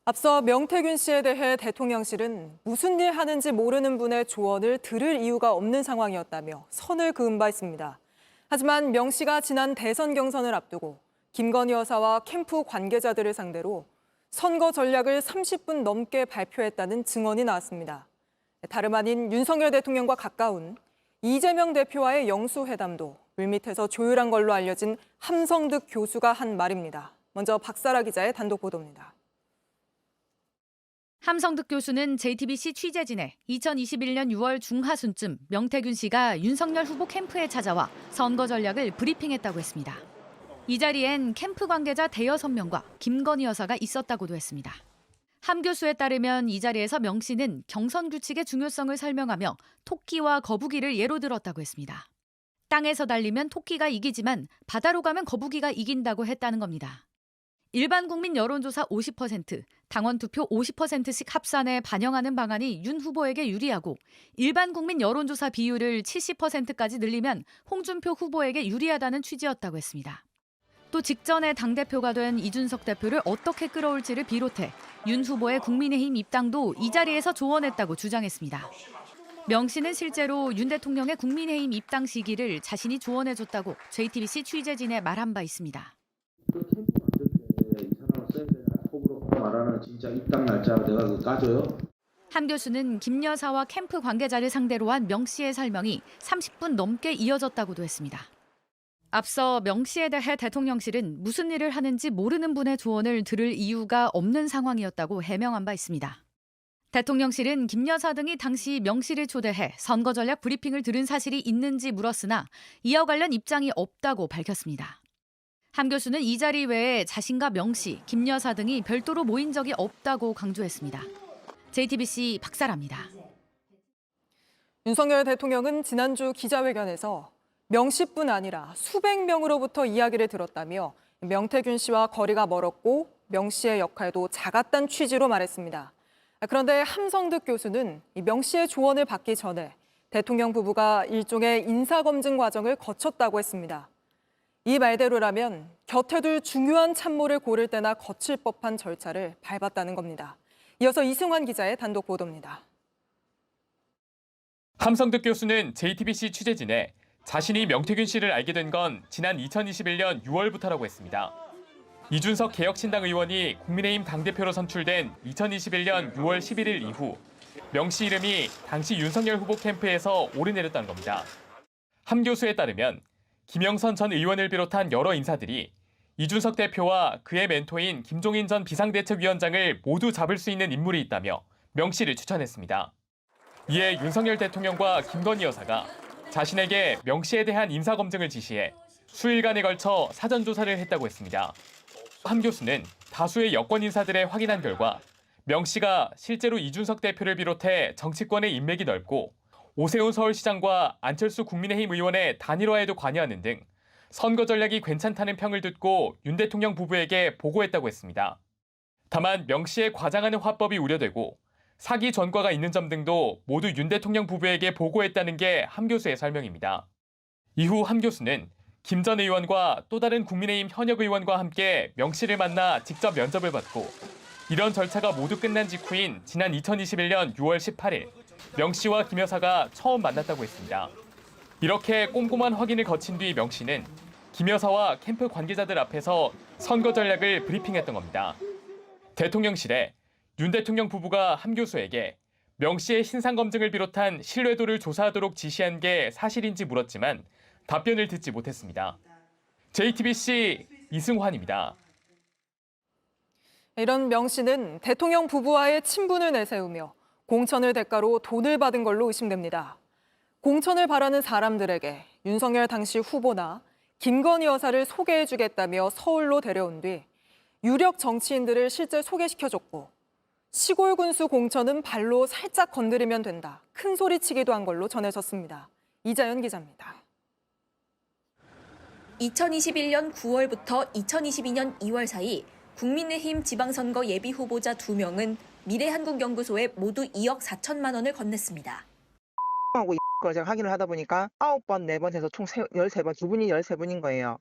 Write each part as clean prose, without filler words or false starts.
앞서 명태균 씨에 대해 대통령실은 무슨 일 하는지 모르는 분의 조언을 들을 이유가 없는 상황이었다며 선을 그은 바 있습니다. 하지만 명 씨가 지난 대선 경선을 앞두고 김건희 여사와 캠프 관계자들을 상대로 선거 전략을 30분 넘게 발표했다는 증언이 나왔습니다. 다름 아닌 윤석열 대통령과 가까운 이재명 대표와의 영수회담도 물밑에서 조율한 걸로 알려진 함성득 교수가 한 말입니다. 먼저 박사라 기자의 단독 보도입니다. 함성득 교수는 JTBC 취재진에 2021년 6월 중하순쯤 명태균 씨가 윤석열 후보 캠프에 찾아와 선거 전략을 브리핑했다고 했습니다. 이 자리엔 캠프 관계자 대여섯 명과 김건희 여사가 있었다고도 했습니다. 함 교수에 따르면 이 자리에서 명 씨는 경선 규칙의 중요성을 설명하며 토끼와 거북이를 예로 들었다고 했습니다. 땅에서 달리면 토끼가 이기지만 바다로 가면 거북이가 이긴다고 했다는 겁니다. 일반 국민 여론조사 50%, 당원 투표 50%씩 합산해 반영하는 방안이 윤 후보에게 유리하고 일반 국민 여론조사 비율을 70%까지 늘리면 홍준표 후보에게 유리하다는 취지였다고 했습니다. 또 직전에 당대표가 된 이준석 대표를 어떻게 끌어올지를 비롯해 윤 후보의 국민의힘 입당도 이 자리에서 조언했다고 주장했습니다. 명 씨는 실제로 윤 대통령의 국민의힘 입당 시기를 자신이 조언해줬다고 JTBC 취재진에 말한 바 있습니다. 말하는 진짜 입당 날짜 내가 까줘요? 함 교수는 김 여사와 캠프 관계자를 상대로 한 명 씨의 설명이 30분 넘게 이어졌다고도 했습니다. 앞서 명 씨에 대해 대통령실은 무슨 일을 하는지 모르는 분의 조언을 들을 이유가 없는 상황이었다고 해명한 바 있습니다. 대통령실은 김 여사 등이 당시 명 씨를 초대해 선거 전략 브리핑을 들은 사실이 있는지 물었으나 이와 관련 입장이 없다고 밝혔습니다. 함 교수는 이 자리 외에 자신과 명 씨, 김 여사 등이 별도로 모인 적이 없다고 강조했습니다. JTBC 박사라입니다. 윤석열 대통령은 지난주 기자회견에서 명 씨뿐 아니라 수백 명으로부터 이야기를 들었다며 명태균 씨와 거리가 멀었고 명 씨의 역할도 작았다는 취지로 말했습니다. 그런데 함성득 교수는 명 씨의 조언을 받기 전에 대통령 부부가 일종의 인사검증 과정을 거쳤다고 했습니다. 이 말대로라면 곁에 둘 중요한 참모를 고를 때나 거칠 법한 절차를 밟았다는 겁니다. 이어서 이승환 기자의 단독 보도입니다. 함성득 교수는 JTBC 취재진에 자신이 명태균 씨를 알게 된 건 지난 2021년 6월부터라고 했습니다. 이준석 개혁신당 의원이 국민의힘 당대표로 선출된 2021년 6월 11일 이후 명 씨 이름이 당시 윤석열 후보 캠프에서 오르내렸다는 겁니다. 함 교수에 따르면 김영선 전 의원을 비롯한 여러 인사들이 이준석 대표와 그의 멘토인 김종인 전 비상대책위원장을 모두 잡을 수 있는 인물이 있다며 명 씨를 추천했습니다. 이에 윤석열 대통령과 김건희 여사가 자신에게 명 씨에 대한 인사검증을 지시해 수일간에 걸쳐 사전조사를 했다고 했습니다. 함 교수는 다수의 여권 인사들에 확인한 결과 명 씨가 실제로 이준석 대표를 비롯해 정치권의 인맥이 넓고 오세훈 서울시장과 안철수 국민의힘 의원의 단일화에도 관여하는 등 선거 전략이 괜찮다는 평을 듣고 윤 대통령 부부에게 보고했다고 했습니다. 다만 명 씨의 과장하는 화법이 우려되고 사기 전과가 있는 점 등도 모두 윤 대통령 부부에게 보고했다는 게 함 교수의 설명입니다. 이후 함 교수는 김 전 의원과 또 다른 국민의힘 현역 의원과 함께 명 씨를 만나 직접 면접을 받고 이런 절차가 모두 끝난 직후인 지난 2021년 6월 18일 명 씨와 김 여사가 처음 만났다고 했습니다. 이렇게 꼼꼼한 확인을 거친 뒤 명 씨는 김 여사와 캠프 관계자들 앞에서 선거 전략을 브리핑했던 겁니다. 대통령실에 윤 대통령 부부가 함 교수에게 명 씨의 신상 검증을 비롯한 신뢰도를 조사하도록 지시한 게 사실인지 물었지만 답변을 듣지 못했습니다. JTBC 이승환입니다. 이런 명 씨는 대통령 부부와의 친분을 내세우며 공천을 대가로 돈을 받은 걸로 의심됩니다. 공천을 바라는 사람들에게 윤석열 당시 후보나 김건희 여사를 소개해주겠다며 서울로 데려온 뒤 유력 정치인들을 실제 소개시켜줬고 시골 군수 공천은 발로 살짝 건드리면 된다. 큰 소리치기도 한 걸로 전해졌습니다. 이자연 기자입니다. 2021년 9월부터 2022년 2월 사이 국민의힘 지방선거 예비 후보자 2명은 미래한국연구소에 모두 2억 4천만 원을 건넸습니다. 하고 걸 제가 확인을 하다 보니까 9번, 4번 해서 총 13번, 두 분이 13분인 거예요.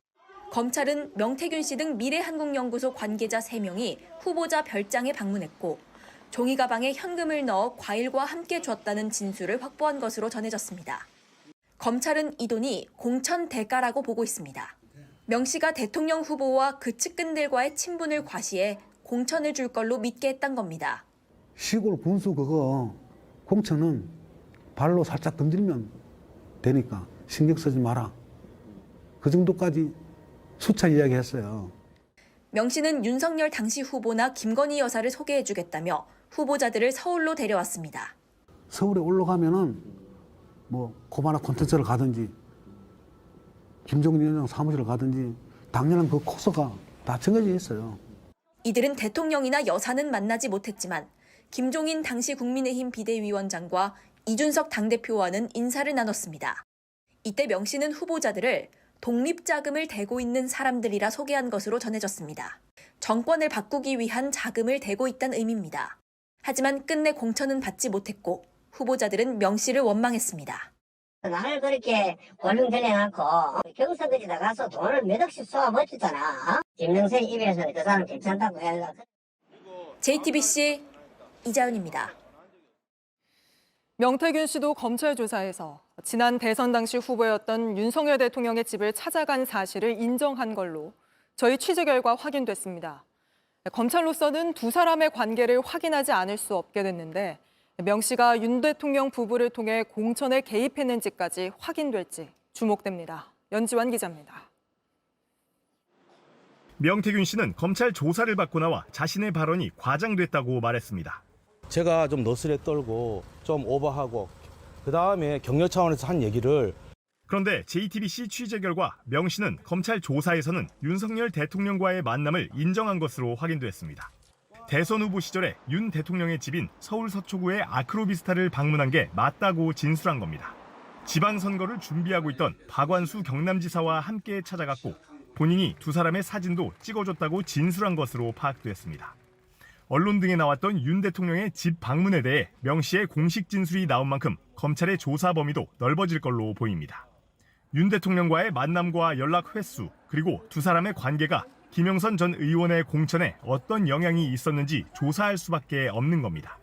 검찰은 명태균 씨 등 미래한국연구소 관계자 3명이 후보자 별장에 방문했고 종이 가방에 현금을 넣어 과일과 함께 줬다는 진술을 확보한 것으로 전해졌습니다. 검찰은 이 돈이 공천 대가라고 보고 있습니다. 명 씨가 대통령 후보와 그 측근들과의 친분을 과시해 공천을 줄 걸로 믿게 했던 겁니다. 시골 군수 그거 공천은 발로 살짝 던지면 되니까 신경 쓰지 마라. 그 정도까지 수차 이야기했어요. 명 씨는 윤석열 당시 후보나 김건희 여사를 소개해주겠다며 후보자들을 서울로 데려왔습니다. 서울에 올라가면은 뭐 고바나 콘텐츠를 가든지 김종인 위원장 사무실을 가든지 당연한 그 코스가 다 정해져 있어요. 이들은 대통령이나 여사는 만나지 못했지만 김종인 당시 국민의힘 비대위원장과 이준석 당대표와는 인사를 나눴습니다. 이때 명 씨는 후보자들을 독립자금을 대고 있는 사람들이라 소개한 것으로 전해졌습니다. 정권을 바꾸기 위한 자금을 대고 있다는 의미입니다. 하지만 끝내 공천은 받지 못했고 후보자들은 명 씨를 원망했습니다. 나를 그렇게 권능들여놓고 경선들이 나가서 돈을 몇 억씩 쏘아 버텼잖아. 김명세 입에서 그 사람 괜찮다고 해야 JTBC 이자연입니다. 명태균 씨도 검찰 조사에서 지난 대선 당시 후보였던 윤석열 대통령의 집을 찾아간 사실을 인정한 걸로 저희 취재 결과 확인됐습니다. 검찰로서는 두 사람의 관계를 확인하지 않을 수 없게 됐는데 명 씨가 윤 대통령 부부를 통해 공천에 개입했는지까지 확인될지 주목됩니다. 연지환 기자입니다. 명태균 씨는 검찰 조사를 받고 나와 자신의 발언이 과장됐다고 말했습니다. 제가 좀 너스레 떨고 좀 오버하고 그다음에 격려 차원에서 한 얘기를. 그런데 JTBC 취재 결과 명 씨는 검찰 조사에서는 윤석열 대통령과의 만남을 인정한 것으로 확인됐습니다. 대선 후보 시절에 윤 대통령의 집인 서울 서초구의 아크로비스타를 방문한 게 맞다고 진술한 겁니다. 지방선거를 준비하고 있던 박완수 경남지사와 함께 찾아갔고 본인이 두 사람의 사진도 찍어줬다고 진술한 것으로 파악됐습니다. 언론 등에 나왔던 윤 대통령의 집 방문에 대해 명 씨의 공식 진술이 나온 만큼 검찰의 조사 범위도 넓어질 걸로 보입니다. 윤 대통령과의 만남과 연락 횟수 그리고 두 사람의 관계가 김영선 전 의원의 공천에 어떤 영향이 있었는지 조사할 수밖에 없는 겁니다.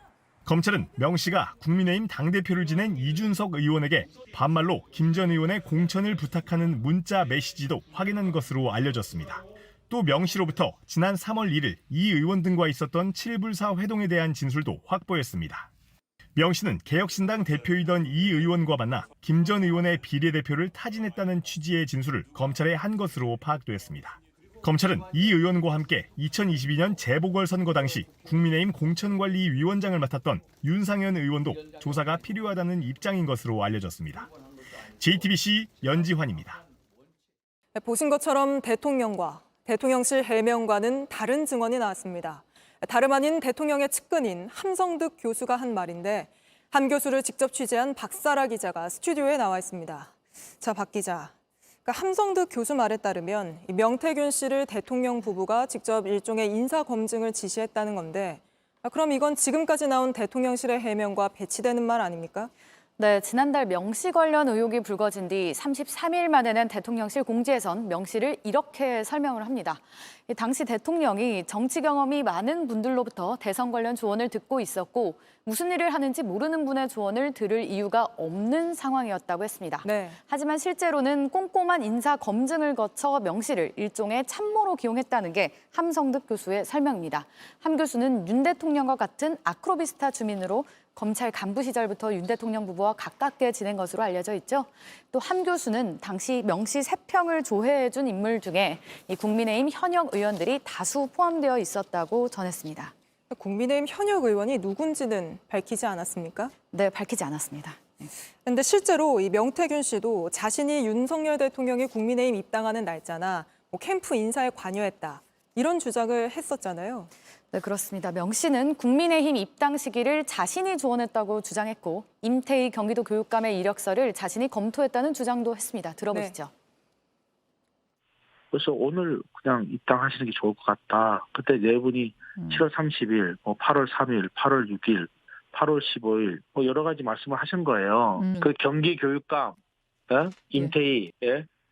검찰은 명 씨가 국민의힘 당대표를 지낸 이준석 의원에게 반말로 김 전 의원의 공천을 부탁하는 문자 메시지도 확인한 것으로 알려졌습니다. 또 명 씨로부터 지난 3월 1일 이 의원 등과 있었던 7불사 회동에 대한 진술도 확보했습니다. 명 씨는 개혁신당 대표이던 이 의원과 만나 김 전 의원의 비례대표를 타진했다는 취지의 진술을 검찰에 한 것으로 파악됐습니다. 검찰은 이 의원과 함께 2022년 재보궐선거 당시 국민의힘 공천관리위원장을 맡았던 윤상현 의원도 조사가 필요하다는 입장인 것으로 알려졌습니다. JTBC 연지환입니다. 보신 것처럼 대통령과 대통령실 해명과는 다른 증언이 나왔습니다. 다름 아닌 대통령의 측근인 함성득 교수가 한 말인데 함 교수를 직접 취재한 박사라 기자가 스튜디오에 나와 있습니다. 자, 박 기자. 함성득 교수 말에 따르면 명태균 씨를 대통령 부부가 직접 일종의 인사검증을 지시했다는 건데 그럼 이건 지금까지 나온 대통령실의 해명과 배치되는 말 아닙니까? 네, 지난달 명 씨 관련 의혹이 불거진 뒤 33일 만에는 대통령실 공지에선 명 씨를 이렇게 설명을 합니다. 당시 대통령이 정치 경험이 많은 분들로부터 대선 관련 조언을 듣고 있었고 무슨 일을 하는지 모르는 분의 조언을 들을 이유가 없는 상황이었다고 했습니다. 네. 하지만 실제로는 꼼꼼한 인사 검증을 거쳐 명 씨를 일종의 참모로 기용했다는 게 함성득 교수의 설명입니다. 함 교수는 윤 대통령과 같은 아크로비스타 주민으로 검찰 간부 시절부터 윤 대통령 부부와 가깝게 지낸 것으로 알려져 있죠. 또 함 교수는 당시 명 씨 세평을 조회해준 인물 중에 이 국민의힘 현역 의원들이 다수 포함되어 있었다고 전했습니다. 국민의힘 현역 의원이 누군지는 밝히지 않았습니까? 네, 밝히지 않았습니다. 그런데 실제로 이 명태균 씨도 자신이 윤석열 대통령이 국민의힘 입당하는 날짜나 캠프 인사에 관여했다. 이런 주장을 했었잖아요. 네, 그렇습니다. 명 씨는 국민의힘 입당 시기를 자신이 조언했다고 주장했고 임태희 경기도 교육감의 이력서를 자신이 검토했다는 주장도 했습니다. 들어보시죠. 네. 그래서 오늘 그냥 입당하시는 게 좋을 것 같다. 그때 네 분이 7월 30일, 8월 3일, 8월 6일, 8월 15일 여러 가지 말씀을 하신 거예요. 그 경기 교육감, 임태희,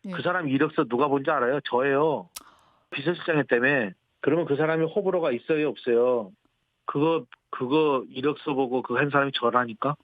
그 사람 이력서 누가 본지 알아요? 저예요. 비서실장님 때문에. 그러면 그 사람이 호불호가 있어요, 없어요? 그거 이력서 보고 그거 한 사람이 저라니까?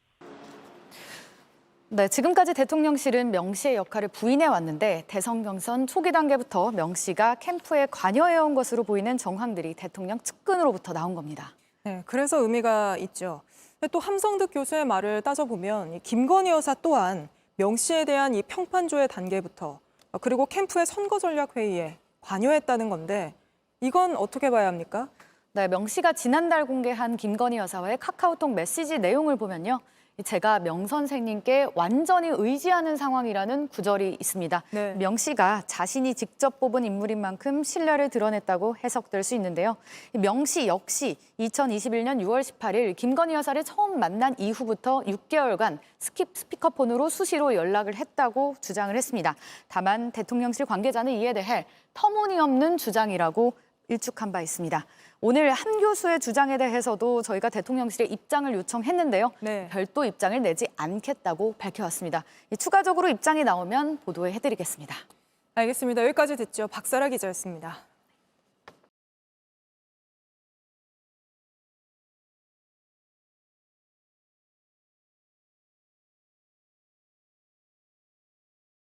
네, 지금까지 대통령실은 명 씨의 역할을 부인해 왔는데 대선 경선 초기 단계부터 명 씨가 캠프에 관여해온 것으로 보이는 정황들이 대통령 측근으로부터 나온 겁니다. 네, 그래서 의미가 있죠. 근데 또 함성득 교수의 말을 따져보면 이 김건희 여사 또한 명 씨에 대한 이 평판조의 단계부터 그리고 캠프의 선거 전략 회의에 관여했다는 건데 이건 어떻게 봐야 합니까? 네, 명 씨가 지난달 공개한 김건희 여사와의 카카오톡 메시지 내용을 보면요. 제가 명 선생님께 완전히 의지하는 상황이라는 구절이 있습니다. 네. 명 씨가 자신이 직접 뽑은 인물인 만큼 신뢰를 드러냈다고 해석될 수 있는데요. 명 씨 역시 2021년 6월 18일 김건희 여사를 처음 만난 이후부터 6개월간 스피커폰으로 수시로 연락을 했다고 주장을 했습니다. 다만 대통령실 관계자는 이에 대해 터무니없는 주장이라고 일축한 바 있습니다. 오늘 한 교수의 주장에 대해서도 저희가 대통령실에 입장을 요청했는데요. 네. 별도 입장을 내지 않겠다고 밝혀왔습니다. 추가적으로 입장이 나오면 보도해드리겠습니다. 알겠습니다. 여기까지 듣죠. 박사라 기자였습니다.